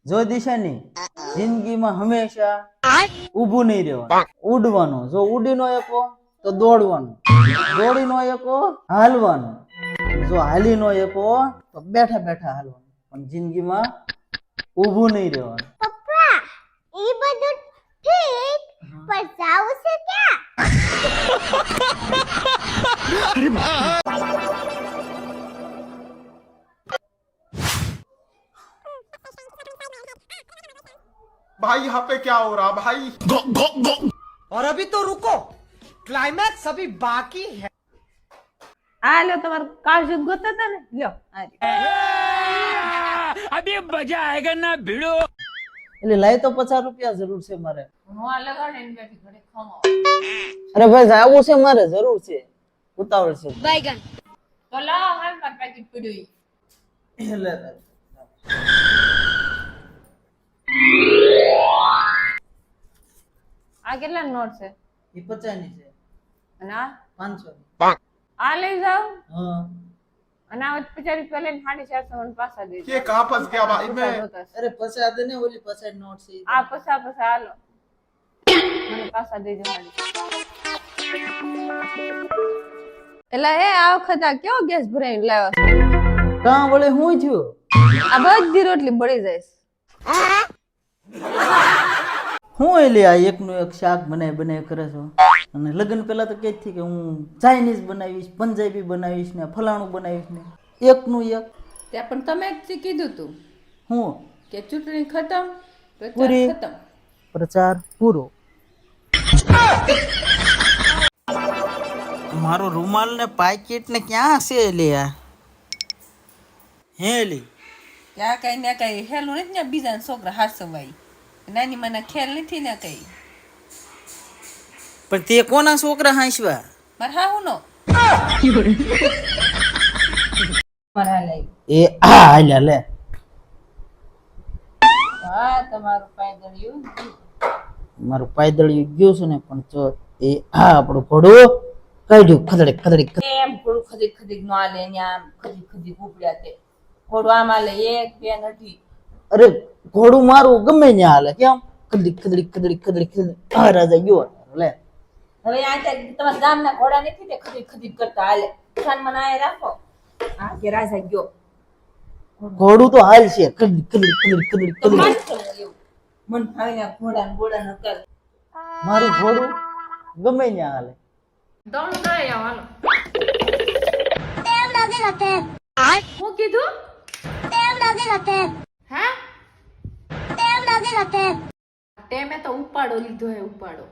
જો દિશાની જિંદગીમાં હંમેશા ઊભું નહીં રહેવાનું, ઉડવાનું. જો ઉડી નો શકો તો દોડવાનું, દોડી નો શકો હાલવાનું, જો હાલી નો શકો તો બેઠા બેઠા હાલવાનું, પણ જિંદગીમાં ઊભું નહીં રહેવાનું. પપ્પા એ બધું ઠીક પણ જાવું છે ક્યાં? भाई यहाँ पे क्या हो रहा भाई? और अभी तो रुको, क्लाइमैक्स अभी बाकी है. આ લ્યો તમારે કાજુ ગોતા હતા ને, લ્યો આ अभी मजा आएगा ना भिड़ो. એટલે લાય તો 50 રૂપિયા જરૂર છે મારે. હું લગાડે ને બેઠી ઘરે ખમો. અરે ભાઈ જાવું છે મારે, જરૂર છે, ઉતાવળ છે. તો લાવો હાલ માર પેકેટ પડ્યું ઈ. એટલે આ કેટલા નોટ છે? એ 50 ની છે અને આ 500 ની. આ લઈ જાવ હા અને આ 50 રૂપિયા લઈને 450 મને પાછા દેજો. ये कहाँ फंस गया भाई मैं? અરે 50 દે ને, ઓલી 50 નોટ છે. આ પછા હાલો મને પાછા દેજો મારી. એલા એ આ વખત આ કેવો ગેસ ભરાઈને લાવ્યો છે? કાં વળે હું થયું? આ બધી રોટલી બળી જાય છે. હું એલી આ એકનું એક શાક બનાવી કરે છો, અને લગ્ન પહેલા તો કહેતી કે હું ચાઇનીઝ બનાવીશ, પંજાબી બનાવીશ ને ફલાણું બનાવીશ ને, એકનું એક. ત્યાં પણ તમે જ કીધું તું હું કે ચૂંટણી ખતમ પ્રચાર પૂરી. ખતમ. પ્રચાર પૂરો. મારો રૂમાલ ને પાકીટ ને ક્યાં છે લે? હે લી ત્યાં કઈ ને કઈ હેલું નથી ને, બીજા છોકરા હાથ સવાઈ નાની મને ખેલ નથી ને કઈ. પણ તે કોના છોકરા હાંસવા? મારે હા હું નો મારા લઈ. એ હા હાલ્યા લે. હા તમારું પાયદળિયું મારું પાયદળિયું ગયું છે ને, પણ જો એ હા આપણું ઘોડું કાઢ્યું ખદડી ખદડી. એમ ઘોડું ખદીક ખદીક નો આલે ને આમ ખદીક ખદીક ઉપડ્યા તે ઘોડું આમ આલે 1 2 નથી. અરે ઘોડું મારું ગમે ત્યાં હાલે, કેમ ખદડી ખદડી ખદડી ખદડી ખદડી. હા રાજા ગયો લે. હવે આ તમારા ગામના ઘોડા નથી તે ખદીક ખદીક કરતા હાલે. ખાન મને આ રાખો આ કે રાજા ગયો ઘોડું તો હાલ છે ખદડી ખદડી ખદડી ખદડી તો ખદડી. માર કરો એવું. મન ભાઈના ઘોડા ને બોડા ન કર. મારું ઘોડું ગમે ત્યાં હાલે. દોણ કરે હાલો. टेम लगेगा टेम હું કીધું? टेम लगेगा टेम હા टेम लगेगा टेम ટેમે તો ઉપાડો લીધો હે ઉપાડો.